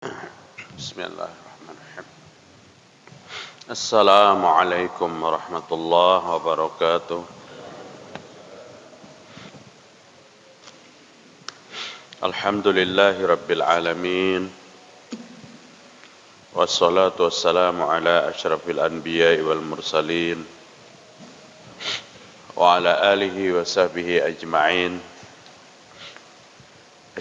Bismillahirrahmanirrahim. Assalamualaikum warahmatullahi wabarakatuh. Alhamdulillahi rabbil alamin. Wassalatu wassalamu ala asyrafil anbiya'i wal mursalin wa ala alihi wa sahbihi ajma'in.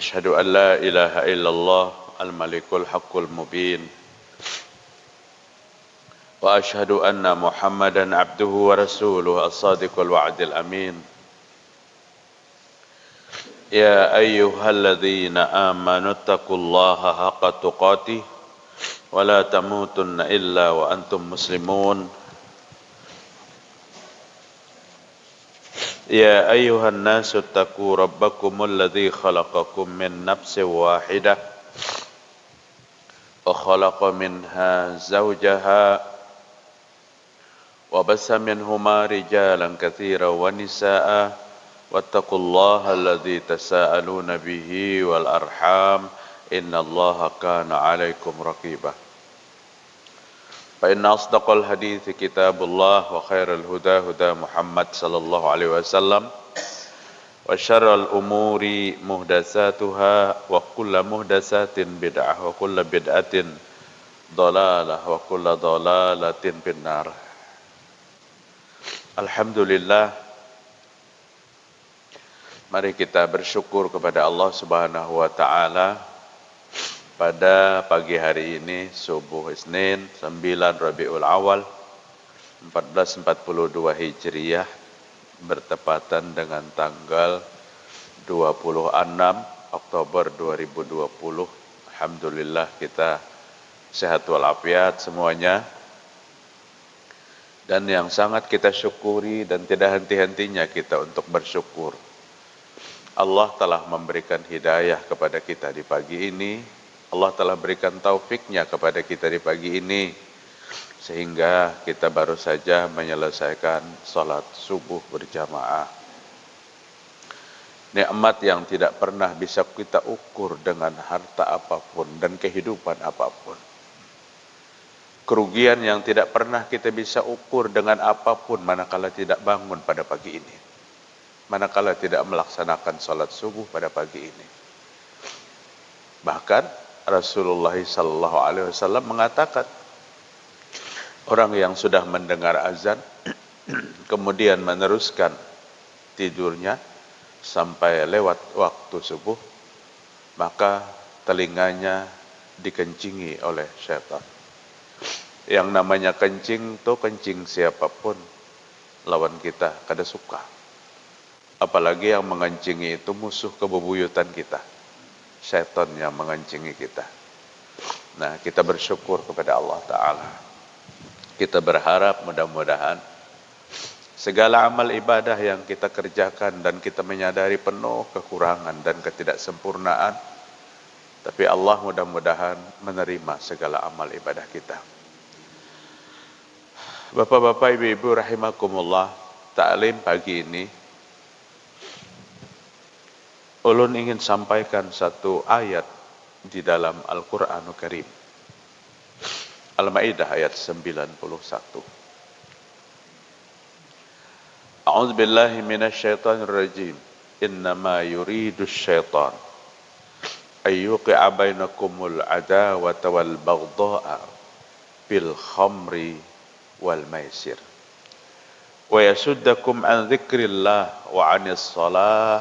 Asyhadu an la ilaha illallah al-malikul haqqul mubin. Wa asyhadu anna Muhammadan abduhu wa rasuluhu as-sadiqul wa'dil amin. Ya ayyuhalladzina amanu taqullaha haqqa tuqatih wa la tamutunna illa wa antum muslimun. Ya ayyuhan nasu taqu rabbakumul ladzi khalaqakum min nafsin wahidah wa khalaqa minha zawjaha wa bassa minhuma rijalan katsiran wa nisaa'a wattaqullaha alladzi tasaaluna bihi wal arham innallaha kana 'alaikum raqiba. Fa inna asdaqal hadithi kitabullah wa khairal huda huda Muhammad sallallahu alaihi wasallam wa syarral umuri muhdatsatuha wa kullu muhdatsatin bid'ah wa kullu bid'atin dhalalah wa kullu dhalalatin finnar. Alhamdulillah, mari kita bersyukur kepada Allah Subhanahu wa taala pada pagi hari ini, subuh Isnin 9 Rabiul Awal 1442 Hijriah, bertepatan dengan tanggal 26 Oktober 2020. Alhamdulillah kita sehat walafiat semuanya. Dan yang sangat kita syukuri dan tidak henti-hentinya kita untuk bersyukur, Allah telah memberikan hidayah kepada kita di pagi ini. Allah telah berikan taufiknya kepada kita di pagi ini, sehingga kita baru saja menyelesaikan salat subuh berjamaah. Nikmat yang tidak pernah bisa kita ukur dengan harta apapun dan kehidupan apapun. Kerugian yang tidak pernah kita bisa ukur dengan apapun manakala tidak bangun pada pagi ini, manakala tidak melaksanakan salat subuh pada pagi ini. Bahkan Rasulullah sallallahu alaihi wasallam mengatakan, orang yang sudah mendengar azan kemudian meneruskan tidurnya sampai lewat waktu subuh, maka telinganya dikencingi oleh syaitan. Yang namanya kencing tuh kencing siapapun lawan kita kada suka. Apalagi yang mengencingi itu musuh kebebuyutan kita, syaitan yang mengencingi kita. Nah, kita bersyukur kepada Allah Ta'ala. Kita berharap mudah-mudahan segala amal ibadah yang kita kerjakan dan kita menyadari penuh kekurangan dan ketidaksempurnaan, tapi Allah mudah-mudahan menerima segala amal ibadah kita. Bapak-bapak, ibu-ibu rahimakumullah, ta'lim pagi ini ulun ingin sampaikan satu ayat di dalam Al-Qur'anul Karim. Al-Maidah ayat 91. A'udzu billahi minasyaitonir rajim. Innama yuridus syaitan ayyuqi'a bainakumul adawata wal baghdha'a bil khamri wal maisir wa yasuddakum an dzikrillah wa 'anis shalah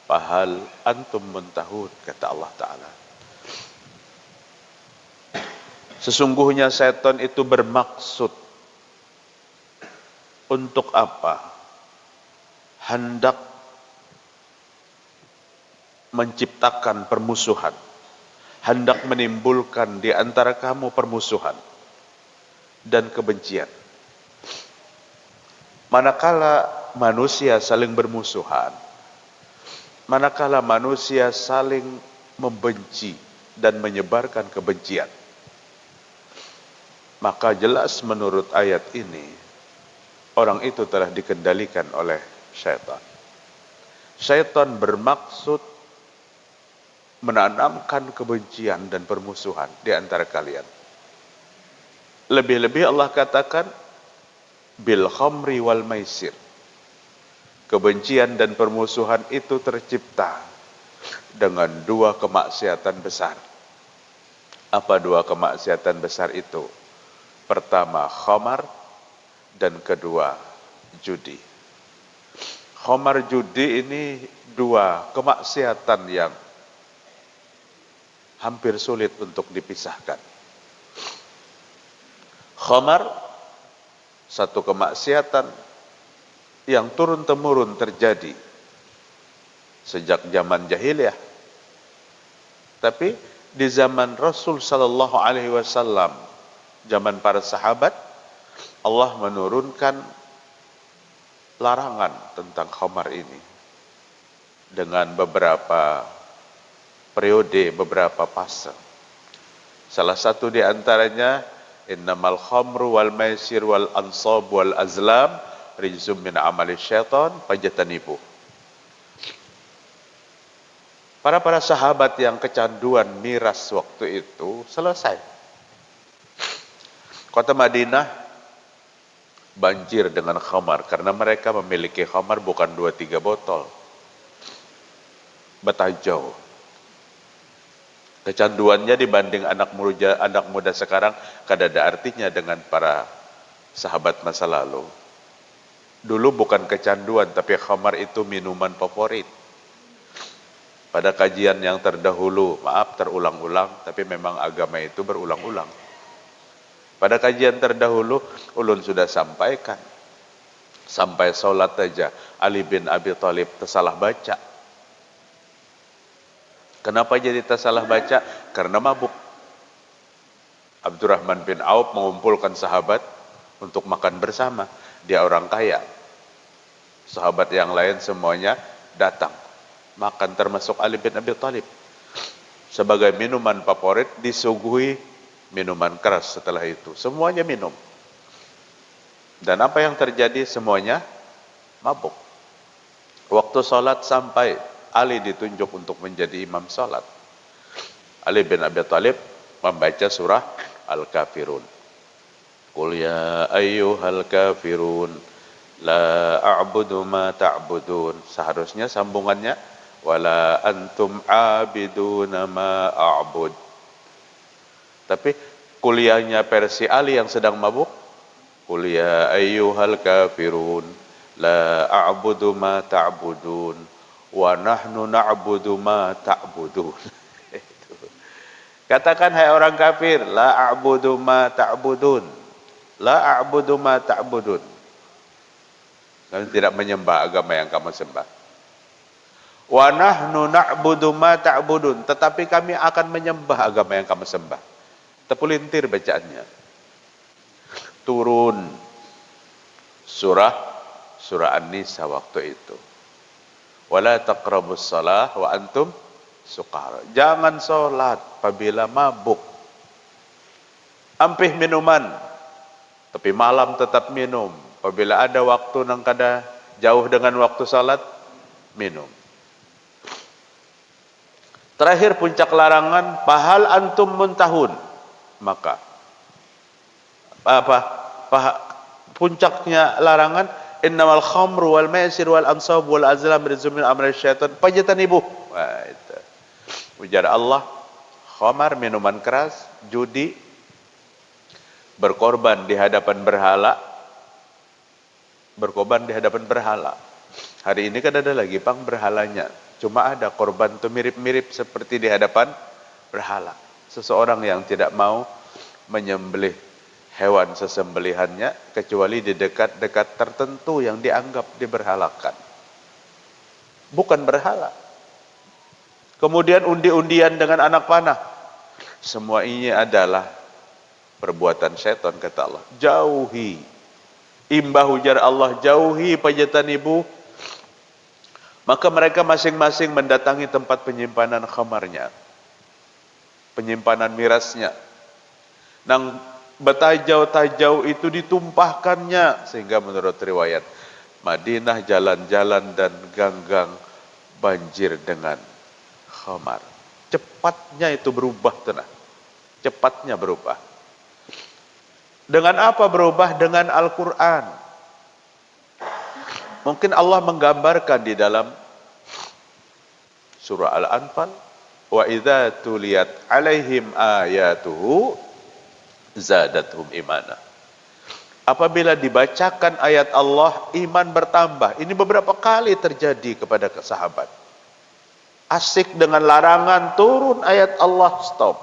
fahal antum muntahun, kata Allah Ta'ala. Sesungguhnya setan itu bermaksud untuk apa? Hendak menciptakan permusuhan, hendak menimbulkan di antara kamu permusuhan dan kebencian. Manakala manusia saling bermusuhan, manakala manusia saling membenci dan menyebarkan kebencian, maka jelas menurut ayat ini, orang itu telah dikendalikan oleh syaitan. Syaitan bermaksud menanamkan kebencian dan permusuhan di antara kalian. Lebih-lebih Allah katakan bil khamri wal maisir. Kebencian dan permusuhan itu tercipta dengan dua kemaksiatan besar. Apa dua kemaksiatan besar itu? Pertama khamar dan kedua judi. Khamar judi ini dua kemaksiatan yang hampir sulit untuk dipisahkan. Khamar, satu kemaksiatan yang turun-temurun terjadi sejak zaman jahiliyah. Tapi di zaman Rasul sallallahu alaihi wasallam, zaman para sahabat, Allah menurunkan larangan tentang khamar ini dengan beberapa periode, beberapa fase. Salah satu di antaranya innamal khamru wal maisir wal ansab wal azlam rijzum min amali syaitan fajtanibu. Para sahabat yang kecanduan miras waktu itu selesai. Kota Madinah banjir dengan khamar karena mereka memiliki khamar bukan 2-3 botol. Betajau. Kecanduannya dibanding anak muda sekarang kada ada artinya dengan para sahabat masa lalu. Dulu bukan kecanduan, tapi khamar itu minuman favorit. Pada kajian yang terdahulu, maaf terulang-ulang, tapi memang agama itu berulang-ulang. Pada kajian terdahulu, ulun sudah sampaikan. Sampai sholat aja, Ali bin Abi Thalib tersalah baca. Kenapa jadi tersalah baca? Karena mabuk. Abdurrahman bin Auf mengumpulkan sahabat untuk makan bersama. Dia orang kaya. Sahabat yang lain semuanya datang makan, termasuk Ali bin Abi Thalib. Sebagai minuman favorit disuguhi minuman keras setelah itu. Semuanya minum. Dan apa yang terjadi? Semuanya mabuk. Waktu sholat sampai Ali ditunjuk untuk menjadi imam sholat. Ali bin Abi Thalib membaca surah Al-Kafirun. Qul ya ayyuhal kafirun la a'budu ma ta'budun. Seharusnya sambungannya wala antum abiduna ma a'bud. Tapi kuliahnya versi Ali yang sedang mabuk. Qul ya ayyuhal kafirun la a'budu ma ta'budun wa nahnu na'budu ma ta'budun. Katakan hai orang kafir, la a'budu ma ta'budun. La a'budu ma ta'budun. Kami tidak menyembah agama yang kamu sembah. Wa nahnu na'budu ma ta'budun. Tetapi kami akan menyembah agama yang kamu sembah. Terpulintir bacaannya. Turun surah An-Nisa waktu itu. Wala taqrabus shalah wa antum sukara. Jangan sholat apabila mabuk. Ampih minuman, tapi malam tetap minum. Apabila ada waktu nang kada jauh dengan waktu salat, minum. Terakhir puncak larangan, pahal antum muntahun. Maka puncaknya larangan, innamal khamru wal maisir wal ansab wal azlam rizqun min amali syaitan fajtanibu. Wah, itu. Ujar Allah, khamar minuman keras, judi, berkorban di hadapan berhala. Hari ini kan ada lagi pang berhalanya. Cuma ada korban itu mirip-mirip seperti di hadapan berhala. Seseorang yang tidak mau menyembelih hewan sesembelihannya kecuali di dekat-dekat tertentu yang dianggap diberhalakan. Bukan berhala. Kemudian undi-undian dengan anak panah. Semua ini adalah perbuatan syaitan, kata Allah. Jauhi. Imbah ujar Allah, jauhi fajtanibu. Maka mereka masing-masing mendatangi tempat penyimpanan khamarnya. Penyimpanan mirasnya. Nang betajau-tajau itu ditumpahkannya. Sehingga menurut riwayat, Madinah jalan-jalan dan gang-gang banjir dengan khamar. Cepatnya itu berubah tenang. Cepatnya berubah. Dengan apa berubah? Dengan Al-Quran. Mungkin Allah menggambarkan di dalam surah Al-Anfal, wa idza tuliyat alaihim ayatuhu zadatuhum imana. Apabila dibacakan ayat Allah, iman bertambah. Ini beberapa kali terjadi kepada sahabat. Asik dengan larangan, turun ayat Allah, stop.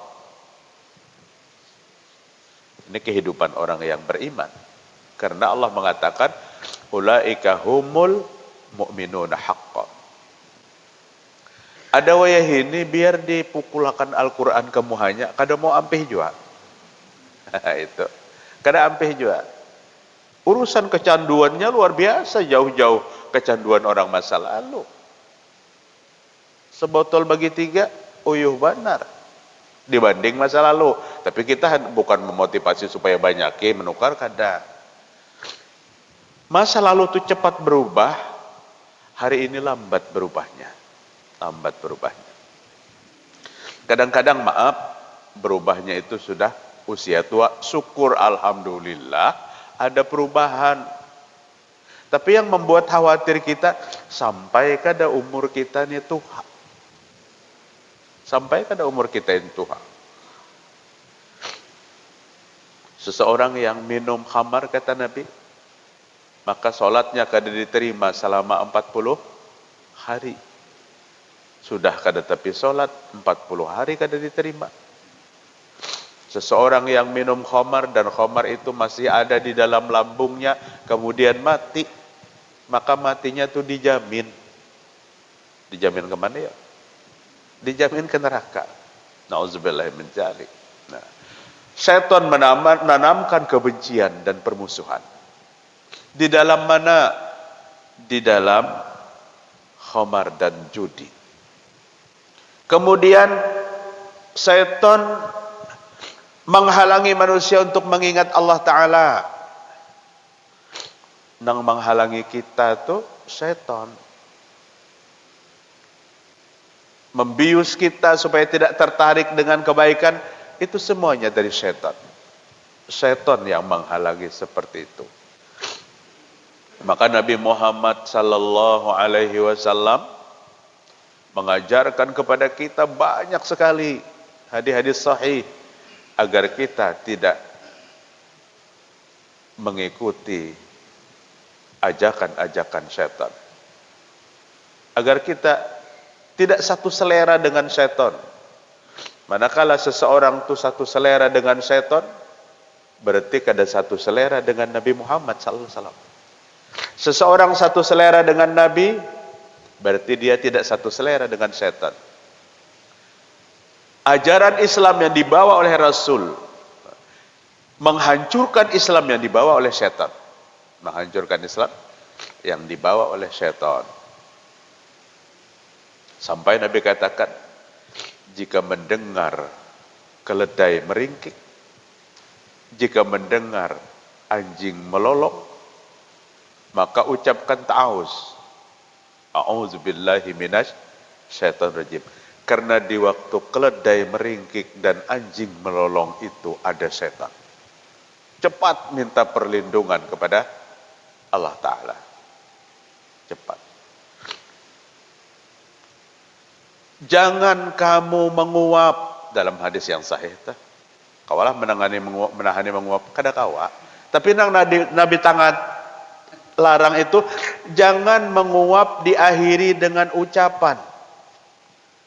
Ini kehidupan orang yang beriman. Karena Allah mengatakan, ulaika humul mu'minuna haqqan. Ada wayah ini biar dipukulakan Al-Quran ke muhanya, kada mau ampih juga. Itu. Kada ampih juga. Urusan kecanduannya luar biasa, jauh-jauh kecanduan orang masa lalu. Sebotol bagi 3, uyuh benar. Dibanding masa lalu. Tapi kita bukan memotivasi supaya banyak menukar, kada. Masa lalu itu cepat berubah, hari ini lambat berubahnya. Lambat berubahnya. Kadang-kadang maaf, berubahnya itu sudah usia tua. Syukur alhamdulillah ada perubahan. Tapi yang membuat khawatir kita, sampai kada umur kita ini tua. Sampai kada umur kita ini tua. Seseorang yang minum khamar, kata Nabi, maka sholatnya kada diterima selama 40 hari. Sudah kada tapi sholat, 40 hari kada diterima. Seseorang yang minum khamar dan khamar itu masih ada di dalam lambungnya, kemudian mati, maka matinya itu dijamin. Dijamin kemana ya? Dijamin ke neraka. Nauzubillah min dzalik. Nah, setan menanamkan kebencian dan permusuhan. Di dalam mana? Di dalam khamar dan judi. Kemudian setan menghalangi manusia untuk mengingat Allah Ta'ala. Nang menghalangi kita tuh setan. Membius kita supaya tidak tertarik dengan kebaikan, itu semuanya dari setan. Setan yang menghalangi seperti itu. Maka Nabi Muhammad sallallahu alaihi wasallam mengajarkan kepada kita banyak sekali hadis-hadis sahih agar kita tidak mengikuti ajakan-ajakan setan. Agar kita tidak satu selera dengan setan. Manakala seseorang itu satu selera dengan setan, berarti kada satu selera dengan Nabi Muhammad sallallahu alaihi wasallam. Seseorang satu selera dengan Nabi, berarti dia tidak satu selera dengan setan. Ajaran Islam yang dibawa oleh Rasul menghancurkan Islam yang dibawa oleh setan. Menghancurkan Islam yang dibawa oleh setan. Sampai Nabi katakan, jika mendengar keledai meringkik, jika mendengar anjing melolong, maka ucapkan ta'awuz. A'udzubillahi minasy syaitonir rajim. Karena di waktu keledai meringkik dan anjing melolong itu ada setan. Cepat minta perlindungan kepada Allah Ta'ala. Cepat. Jangan kamu menguap, dalam hadis yang sahih. Kawalah menangani menguap, kada kawa. Tapi nang Nabi tangan larang itu, jangan menguap diakhiri dengan ucapan.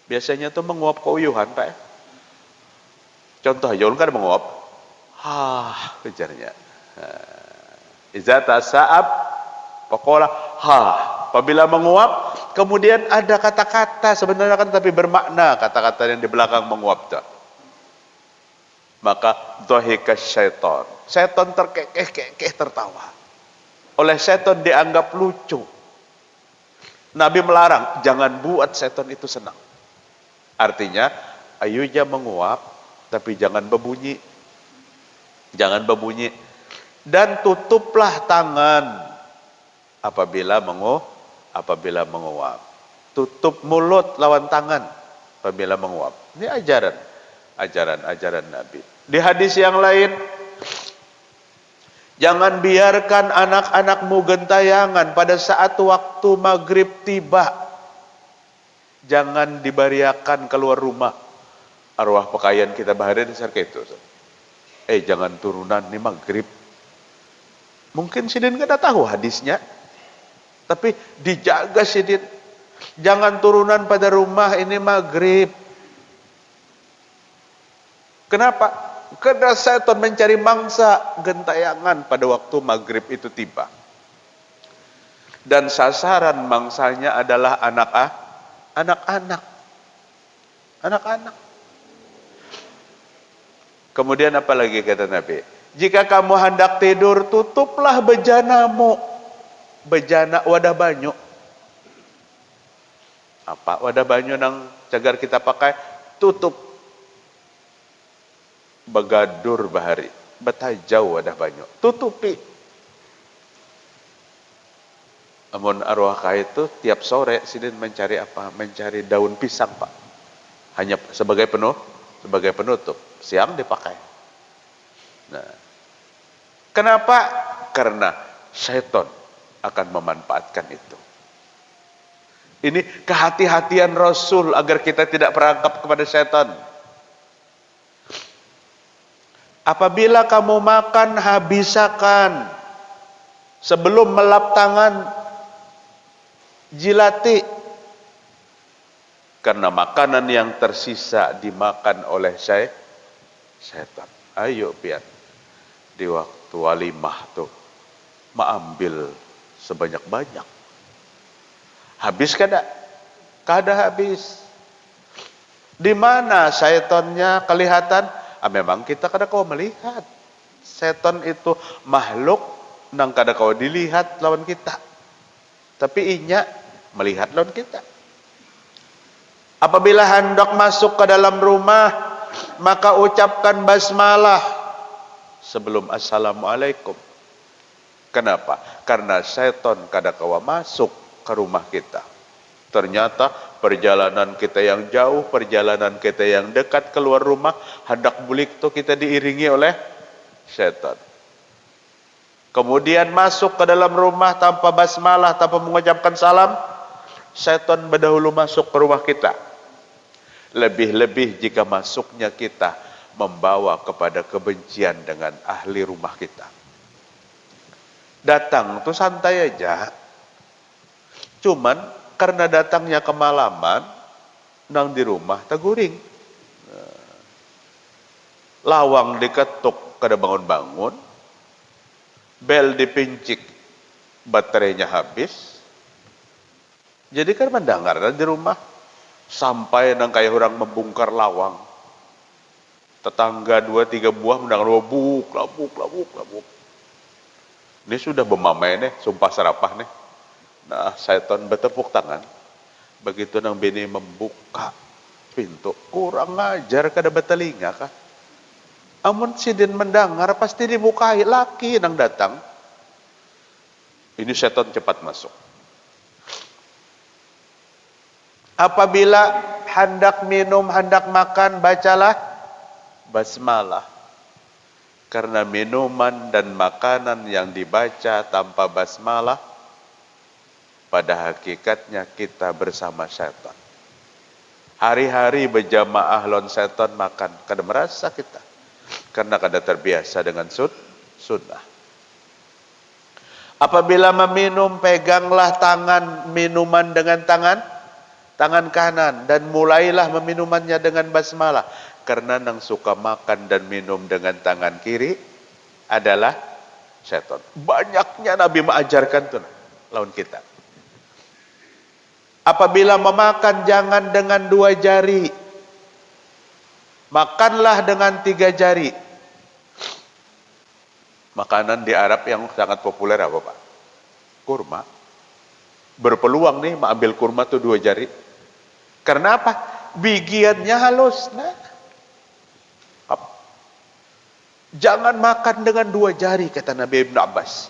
Biasanya tuh menguap keuyuhan, Pak. Contoh, jangan kan menguap. Kejarnya. Iza tasa'ab, pokoknya apabila menguap, kemudian ada kata-kata sebenarnya kan tapi bermakna kata-kata yang di belakang menguap tuh. Maka dhahika syaitan. Setan terkekeh tertawa. Oleh setan dianggap lucu. Nabi melarang, jangan buat setan itu senang. Artinya, ayunya menguap, tapi jangan berbunyi. Jangan berbunyi. Dan tutuplah tangan apabila menguap. Tutup mulut lawan tangan. apabila menguap. Ini ajaran Nabi. Di hadis yang lain, jangan biarkan anak-anakmu gentayangan pada saat waktu maghrib tiba. Jangan dibariakan keluar rumah. Arwah pakaian kita baharin sarka itu. Jangan turunan nih maghrib. Mungkin sidin kada tahu hadisnya, tapi dijaga sidin. Jangan turunan pada rumah ini maghrib. Kenapa? Karena setan mencari mangsa gentayangan pada waktu maghrib itu tiba. Dan sasaran mangsanya adalah anak-anak. Kemudian apa lagi kata Nabi? Jika kamu hendak tidur, tutuplah bejanamu. Bejana wadah banyu. Apa wadah banyu nang cagar kita pakai? Tutup. Begadur bahari. Betajau wadah banyu. Tutupi. Amun arwah kaya itu tiap sore sidin mencari apa? Mencari daun pisang, Pak. Hanya sebagai penutup. Siang dipakai. Nah, kenapa? Karena syaitan akan memanfaatkan itu. Ini kehati-hatian Rasul agar kita tidak perangkap kepada syaitan. Apabila kamu makan, habisakan. Sebelum melap tangan, jilati. Karena makanan yang tersisa dimakan oleh syaitan. Ayo pian. Di waktu walimah tuh, mengambil sebanyak-banyak. Habis kada? Kada habis. Di mana syaitannya kelihatan? Memang kita kada kau melihat. Setan itu makhluk nang kada kau dilihat lawan kita. Tapi inya melihat lawan kita. Apabila hendak masuk ke dalam rumah, maka ucapkan basmalah sebelum assalamualaikum. Kenapa? Karena setan kada kau masuk ke rumah kita. Ternyata perjalanan kita yang jauh, perjalanan kita yang dekat keluar rumah, hendak bulik tuh kita diiringi oleh setan. Kemudian masuk ke dalam rumah tanpa basmalah, tanpa mengucapkan salam, setan berdahulu masuk ke rumah kita. Lebih-lebih jika masuknya kita membawa kepada kebencian dengan ahli rumah kita. Datang tuh santai aja. Cuman karena datangnya kemalaman, nang di rumah teguring. Lawang diketuk kada bangun-bangun, bel dipincik, baterainya habis. Jadi kan mendengar di rumah, sampai nang kayak orang membongkar lawang. Tetangga 2-3 buah mendengar buk. Ini sudah bemamai nih, sumpah serapah nih. Nah, syaitan bertepuk tangan. Begitu nang bini membuka pintu, kurang ngajar kada bertelinga kah? Amun sidin mendengar pasti dibukai, laki nang datang. Ini syaitan cepat masuk. Apabila hendak minum, hendak makan, bacalah basmalah. Karena minuman dan makanan yang dibaca tanpa basmalah, pada hakikatnya kita bersama syaitan. Hari-hari berjamaah lawan syaitan makan. Kada merasa kita. Karena kada terbiasa dengan sunnah. Apabila meminum, peganglah tangan minuman dengan tangan kanan. Dan mulailah meminumnya dengan basmalah. Karena yang suka makan dan minum dengan tangan kiri adalah syaitan. Banyaknya Nabi mengajarkan tuh lawan kita. Apabila memakan jangan dengan 2 jari. Makanlah dengan 3 jari. Makanan di Arab yang sangat populer apa Pak? Kurma. Berpeluang nih mengambil kurma tuh 2 jari. Karena apa? Bigiannya halus. Nah. Jangan makan dengan 2 jari kata Nabi Ibn Abbas.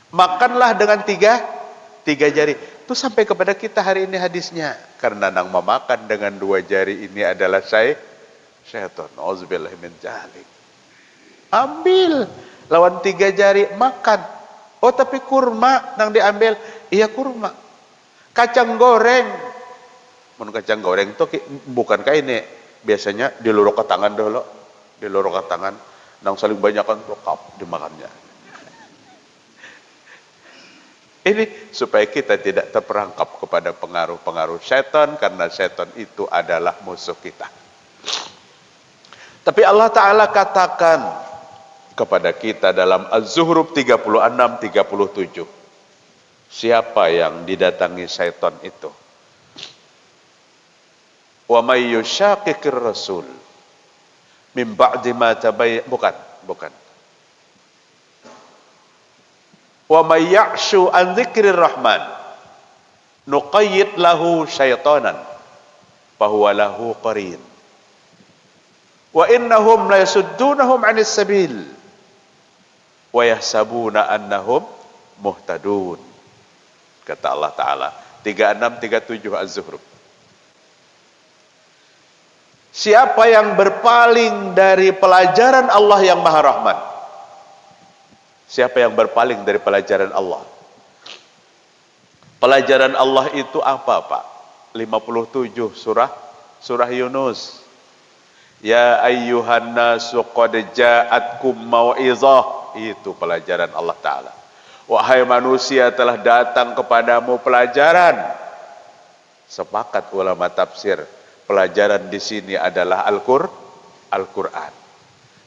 Makanlah dengan 3 3 jari. Itu sampai kepada kita hari ini hadisnya. Karena nang memakan dengan 2 jari ini adalah syaitan. Auzubillahi min dzalik. Ambil lawan 3 jari makan. Oh tapi kurma nang diambil. Iya kurma. Kacang goreng. Mun kacang goreng itu bukan kayak ini. Biasanya diluruk ke tangan dulu. Diluruk ke tangan. Nang saling banyakan tuh kap dimakannya. Ini supaya kita tidak terperangkap kepada pengaruh-pengaruh syaitan, karena syaitan itu adalah musuh kita. Tapi Allah Ta'ala katakan kepada kita dalam Az-Zuhruf 36-37, siapa yang didatangi syaitan itu? Wa may yushaqiqir rasul min ba'di ma tabayyan, bukan. Wa may ya'shu an dzikrir rahman nuqayyid lahu syaitanan fahuwa lahu qarin wa innahum la yasuddunahum 'anis sabil wa yahsabuna annahum muhtadun. Kata Allah Ta'ala 36-37 Az-Zuhruf. Siapa yang berpaling dari pelajaran Allah yang Maha Rahman? Siapa yang berpaling dari pelajaran Allah? Pelajaran Allah itu apa, Pak? 57 surah Yunus. Ya ayyuhan nasu qad ja'atkum mau'izah. Itu pelajaran Allah Ta'ala. Wahai manusia, telah datang kepadamu pelajaran. Sepakat ulama tafsir, pelajaran di sini adalah Al-Qur'an.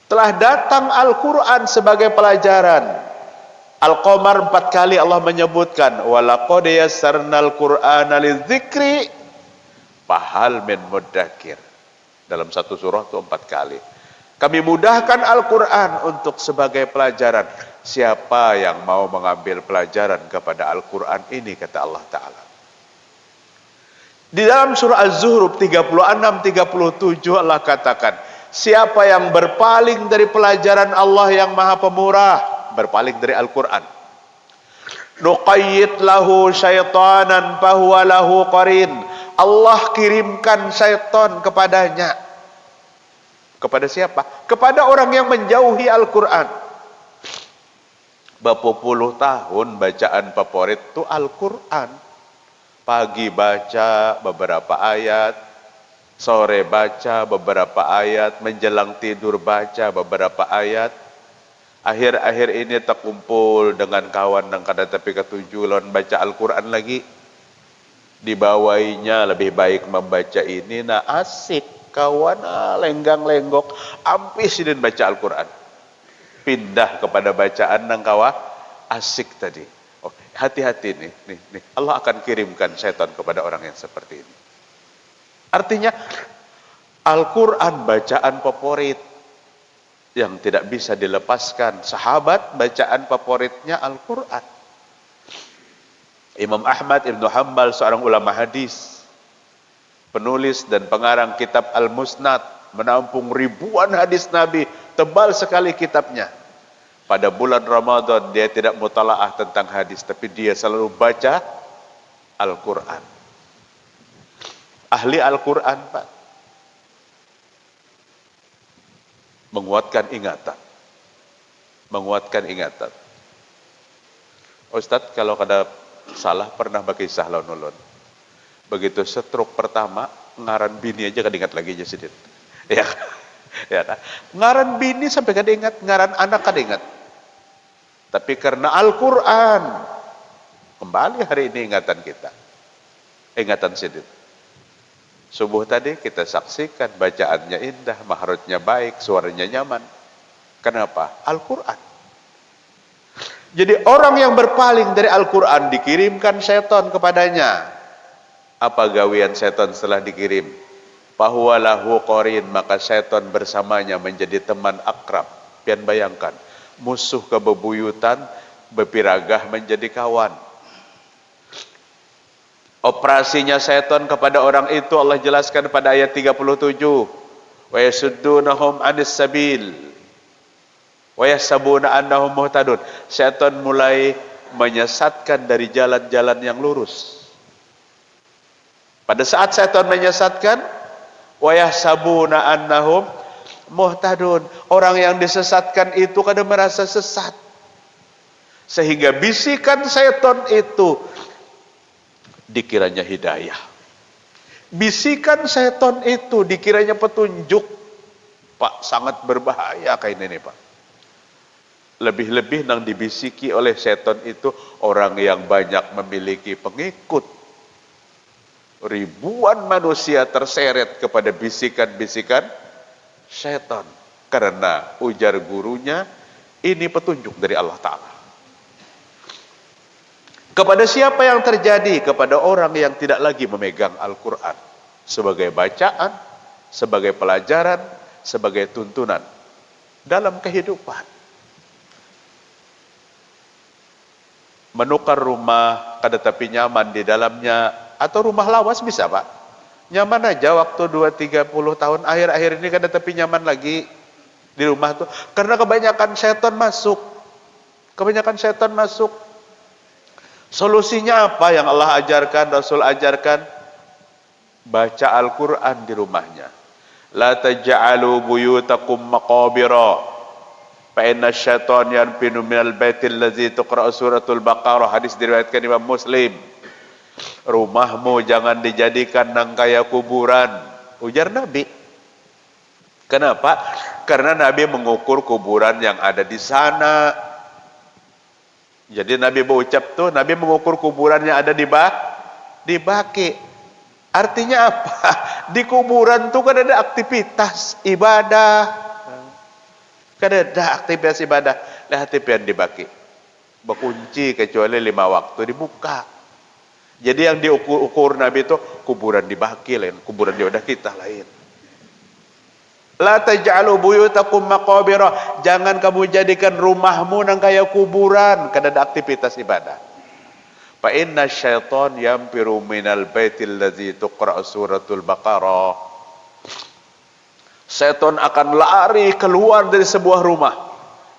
Telah datang Al-Quran sebagai pelajaran. Al-Qamar 4 kali Allah menyebutkan. Walaqad yassarnal Qur'ana lidzikri fahal min muddakir. Dalam satu surah itu 4 kali. Kami mudahkan Al-Quran untuk sebagai pelajaran. Siapa yang mau mengambil pelajaran kepada Al-Quran ini, kata Allah Ta'ala. Di dalam surah Az-Zuhruf 36-37 Allah katakan, siapa yang berpaling dari pelajaran Allah yang Maha Pemurah, berpaling dari Al-Quran, nuqayyid lahu syaitanan fahuwa lahu qarin. Allah kirimkan syaitan kepadanya. Kepada siapa? Kepada orang yang menjauhi Al-Quran. Berpuluh tahun bacaan favorit itu Al-Quran. Pagi baca beberapa ayat, sore baca beberapa ayat, menjelang tidur baca beberapa ayat. Akhir-akhir ini terkumpul dengan kawan dan kada tapi ketujuan baca Al-Quran lagi. Dibawahinya lebih baik membaca ini, nah asik kawan lenggang-lenggok, ampis ini baca Al-Quran. Pindah kepada bacaan nang kawa asik tadi. Oh, hati-hati nih. Allah akan kirimkan setan kepada orang yang seperti ini. Artinya Al-Quran bacaan favorit yang tidak bisa dilepaskan. Sahabat bacaan favoritnya Al-Quran. Imam Ahmad Ibn Hanbal, seorang ulama hadis, penulis dan pengarang kitab Al-Musnad, menampung ribuan hadis Nabi, tebal sekali kitabnya. Pada bulan Ramadan dia tidak mutalaah tentang hadis, tapi dia selalu baca Al-Quran. Ahli Al-Quran, Pak. Menguatkan ingatan. Ustadz, kalau kada salah pernah bagi sahlon ulun. Begitu stroke pertama, ngaran bini aja kada ingat lagi aja sedikit. Ya, ya kan? Ngaran bini sampai kada ingat, ngaran anak kada ingat. Tapi karena Al-Quran, kembali hari ini ingatan kita. Ingatan sedikit. Subuh tadi kita saksikan bacaannya indah, mahrutnya baik, suaranya nyaman. Kenapa? Al-Quran. Jadi orang yang berpaling dari Al-Quran dikirimkan setan kepadanya. Apa gawian setan setelah dikirim? Fahuwa lahu qarin, maka setan bersamanya menjadi teman akrab. Pian bayangkan, musuh kebebuyutan berpiragah menjadi kawan. Operasinya setan kepada orang itu Allah jelaskan pada ayat 37. Wa yasuddunahum 'anis sabil wa yahsabuna annahum muhtadun. Setan mulai menyesatkan dari jalan-jalan yang lurus. Pada saat setan menyesatkan, wa yahsabuna annahum muhtadun, orang yang disesatkan itu kadang merasa sesat, sehingga bisikan setan itu dikiranya hidayah. Bisikan setan itu dikiranya petunjuk. Pak, sangat berbahaya kayak ini Pak. Lebih-lebih nang dibisiki oleh setan itu orang yang banyak memiliki pengikut. Ribuan manusia terseret kepada bisikan-bisikan setan. Karena ujar gurunya, ini petunjuk dari Allah Ta'ala. Kepada siapa yang terjadi? Kepada orang yang tidak lagi memegang Al-Quran sebagai bacaan, sebagai pelajaran, sebagai tuntunan dalam kehidupan. Menukar rumah kada tapi nyaman di dalamnya, atau rumah lawas bisa Pak, nyaman aja waktu 2-30 tahun, akhir-akhir ini kada tapi nyaman lagi di rumah tuh, karena kebanyakan setan masuk. Solusinya apa yang Allah ajarkan, Rasul ajarkan? Baca Al-Quran di rumahnya. La taj'alu buyutakum maqabira fa inna syaitan yanfinu minal baitil ladzi tuqra'u suratul Baqarah. Hadis diriwayatkan Imam Muslim. Rumahmu jangan dijadikan nang kaya kuburan, ujar Nabi. Kenapa? Karena Nabi mengukur kuburan yang ada di sana. Jadi Nabi berucap tuh, Nabi mengukur kuburan yang ada di Baqi. Artinya apa? Di kuburan tuh kan ada aktivitas ibadah. Kan ada aktivitas ibadah. Lihat aktivitas di Baqi. Berkunci kecuali 5 waktu dibuka. Jadi yang diukur Nabi itu kuburan di Baqi lain, kuburan di kita lain. La taj'alu buyutakum maqabira, jangan kamu jadikan rumahmu nang kaya kuburan, kada ada aktivitas ibadah. Fa inna syaitan yampiru minal baitil ladzi tuqra'u suratul Baqarah. Setan akan lari keluar dari sebuah rumah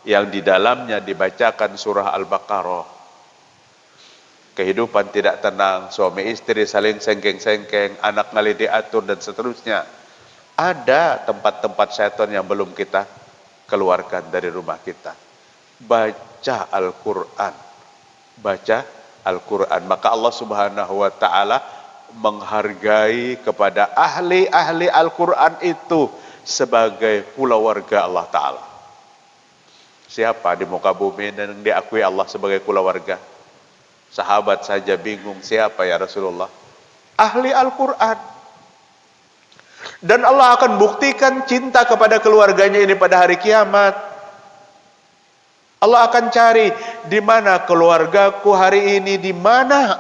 yang di dalamnya dibacakan surah Al-Baqarah. Kehidupan tidak tenang, suami istri saling sengkeng-sengkeng, anak ngali diatur dan seterusnya. Ada tempat-tempat setan yang belum kita keluarkan dari rumah kita. Baca Al-Quran. Baca Al-Quran. Maka Allah Subhanahu wa ta'ala menghargai kepada ahli-ahli Al-Quran itu sebagai kulawarga Allah Ta'ala. Siapa di muka bumi yang diakui Allah sebagai kulawarga? Sahabat saja bingung, siapa ya Rasulullah? Ahli Al-Quran. Dan Allah akan buktikan cinta kepada keluarganya ini pada hari kiamat. Allah akan cari, di mana keluargaku hari ini, di mana?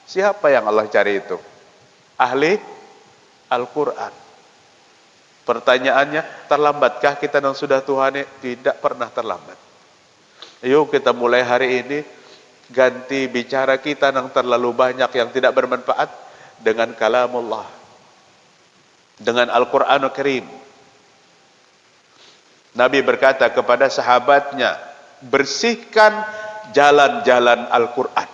Siapa yang Allah cari itu? Ahli Al-Quran. Pertanyaannya, terlambatkah kita yang sudah Tuhan? Tidak pernah terlambat. Yuk kita mulai hari ini ganti bicara kita yang terlalu banyak yang tidak bermanfaat dengan kalamullah, dengan Al-Quranul Karim. Nabi berkata kepada sahabatnya, bersihkan jalan-jalan Al-Quran.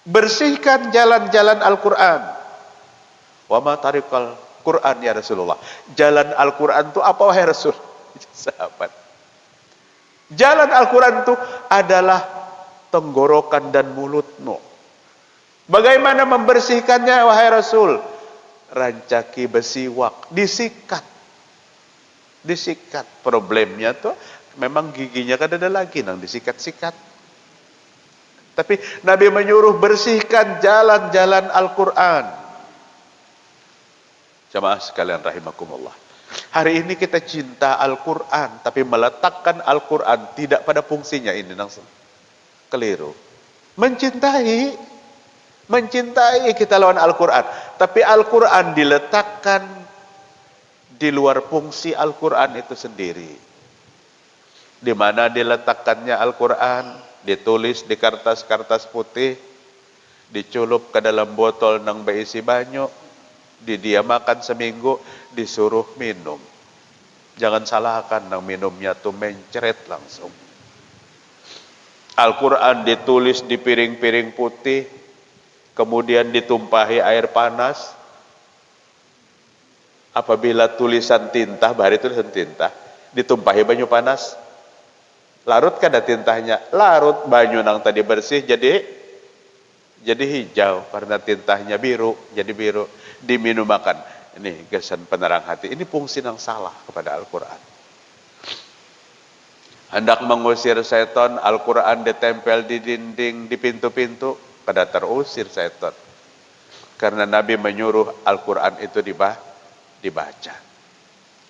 Bersihkan jalan-jalan Al-Quran. Wa ma tariqal Quran ya Rasulullah. Jalan Al-Quran itu apa wahai Rasul? Sahabat. Jalan Al-Quran itu adalah tenggorokan dan mulutmu. Bagaimana membersihkannya wahai Rasul? Rancaki besiwak, disikat. Disikat. Problemnya tuh memang giginya kan ada lagi nang disikat-sikat. Tapi Nabi menyuruh bersihkan jalan-jalan Al-Quran. Jamaah sekalian rahimakumullah. Hari ini kita cinta Al-Quran, tapi meletakkan Al-Quran tidak pada fungsinya, ini langsung keliru. Mencintai kita lawan Al-Quran, tapi Al-Quran diletakkan di luar fungsi Al-Quran itu sendiri. Di mana diletakkannya Al-Quran? Ditulis di kertas-kertas putih, diculup ke dalam botol nang berisi banyu, didiamakan seminggu, disuruh minum. Jangan salahkan nang minumnya tuh mencret langsung. Al-Quran ditulis di piring-piring putih, kemudian ditumpahi air panas. Apabila tulisan tinta, bahari tulisan tinta, ditumpahi banyu panas, larut kada tintanya, larut banyu nang tadi bersih jadi hijau karena tintanya biru, jadi biru, diminum makan. Ini kesan penerang hati. Ini fungsi yang salah kepada Al-Quran. Hendak mengusir setan, Al-Quran ditempel di dinding, di pintu-pintu, kada terusir setan. Karena Nabi menyuruh Al-Quran itu dibaca.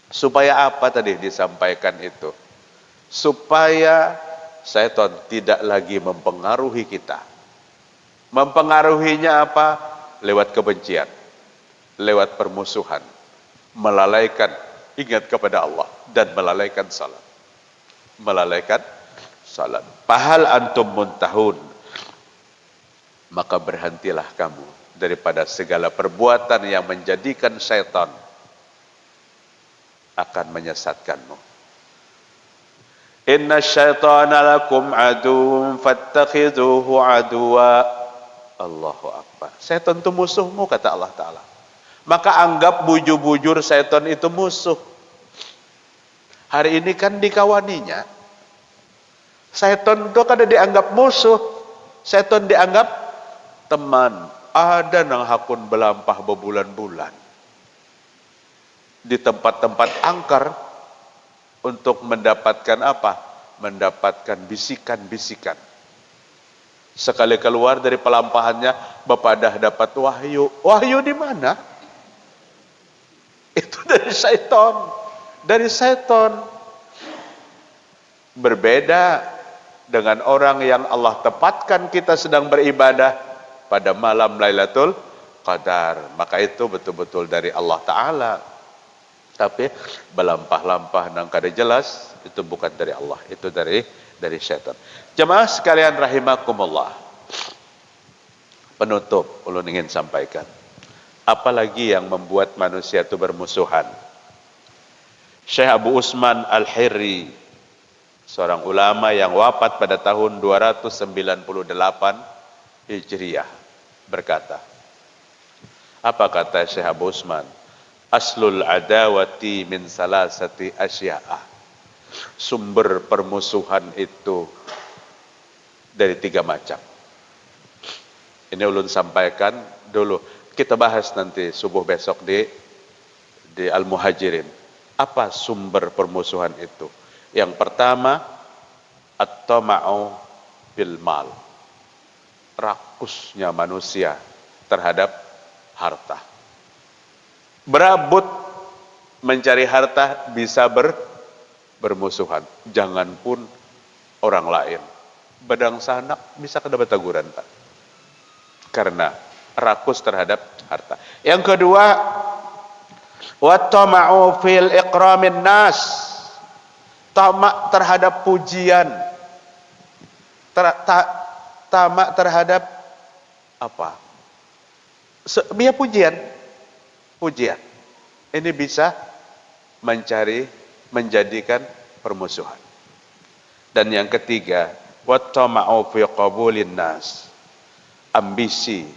Supaya apa tadi disampaikan itu? Supaya setan tidak lagi mempengaruhi kita. Mempengaruhinya apa? Lewat kebencian, lewat permusuhan, melalaikan ingat kepada Allah, dan melalaikan salat. Melalaikan salat. Fahal antum muntahun, maka berhentilah kamu daripada segala perbuatan yang menjadikan syaitan akan menyesatkanmu. Inna syaitana lakum aduun fattakhiduhu aduwa. Allahu Akbar. Syaitan itu musuhmu, kata Allah Ta'ala. Maka anggap bujur-bujur syaitan itu musuh. Hari ini kan dikawaninya. Syaitan itu kada dianggap musuh. Syaitan dianggap teman. Ada nang hakun belampah berbulan-bulan di tempat-tempat angker untuk mendapatkan apa? Mendapatkan bisikan-bisikan. Sekali keluar dari pelampahannya, Bapak dah dapat wahyu. Wahyu di mana? Itu dari syaitan. Dari syaitan. Berbeda dengan orang yang Allah tepatkan kita sedang beribadah pada malam Lailatul Qadar. Maka itu betul-betul dari Allah Ta'ala. Tapi belampah-lampah nang kada jelas, itu bukan dari Allah, itu dari syaitan. Jemaah sekalian rahimakumullah. Penutup ulun ingin sampaikan. Apalagi yang membuat manusia itu bermusuhan. Syekh Abu Usman Al-Hirri, seorang ulama yang wafat pada tahun 298 Hijriah, berkata. Apa kata Syekh Abu Usman? Aslul adawati min salasati asya'a. Sumber permusuhan itu dari 3 macam. Ini ulun sampaikan dulu. Kita bahas nanti subuh besok di Al-Muhajirin. Apa sumber permusuhan itu? Yang pertama, at-tama'u bil mal. Rakusnya manusia terhadap harta. Berabut mencari harta bisa bermusuhan. Jangan pun orang lain. Badang sanak bisa kedapat teguran, Pak. Karena rakus terhadap harta. Yang kedua, wattama'u fil ikramin nas. Tamak terhadap pujian. Tamak terhadap apa? Biar pujian. Ini bisa menjadikan permusuhan. Dan yang ketiga, wattama'u fi qabulin nas. Ambisi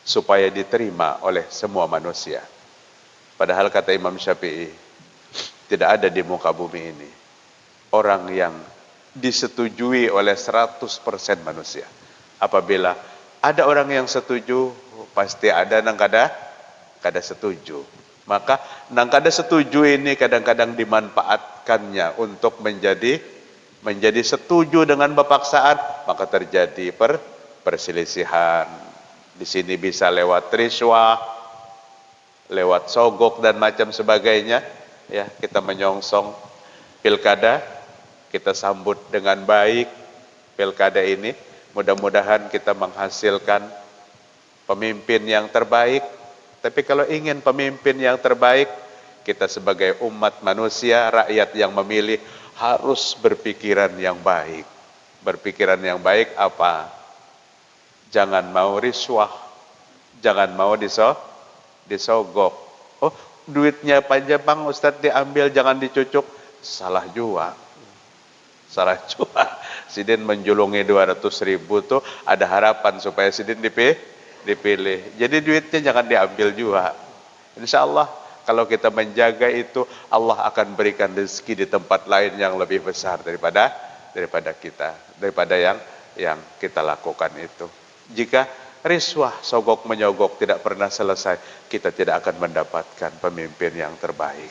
supaya diterima oleh semua manusia. Padahal kata Imam Syafi'i, tidak ada di muka bumi ini orang yang disetujui oleh 100% manusia. Apabila ada orang yang setuju, pasti ada nang kada setuju. Maka nang kada setuju ini kadang-kadang dimanfaatkannya untuk menjadi setuju dengan berpaksaan, maka terjadi perselisihan. Di sini bisa lewat riswah, lewat sogok dan macam sebagainya. Ya, kita menyongsong pilkada, kita sambut dengan baik pilkada ini. Mudah-mudahan kita menghasilkan pemimpin yang terbaik. Tapi kalau ingin pemimpin yang terbaik, kita sebagai umat manusia, rakyat yang memilih, harus berpikiran yang baik. Berpikiran yang baik apa? Jangan mau riswah, jangan mau disogok. Oh, duitnya aja Bang Ustadz diambil, jangan dicucuk. Salah jua. Sidin menjulungi 200.000 tuh ada harapan supaya Sidin dipilih. Jadi duitnya jangan diambil juga. Insya Allah kalau kita menjaga itu, Allah akan berikan rezeki di tempat lain yang lebih besar daripada kita, daripada yang kita lakukan itu. Jika riswah, sogok menyogok tidak pernah selesai, kita tidak akan mendapatkan pemimpin yang terbaik.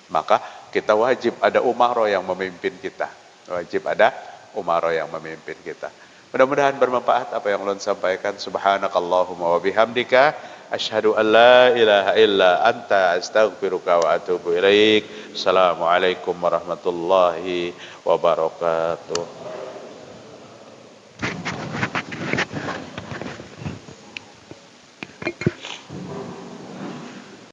Maka kita wajib ada umaroh yang memimpin kita. Wajib ada umaroh yang memimpin kita. Mudah-mudahan bermanfaat apa yang ulun sampaikan. Subhanakallahumma wa bihamdika asyhadu an la ilaha illa anta astaghfiruka wa atubu ilaik. Assalamualaikum warahmatullahi wabarakatuh.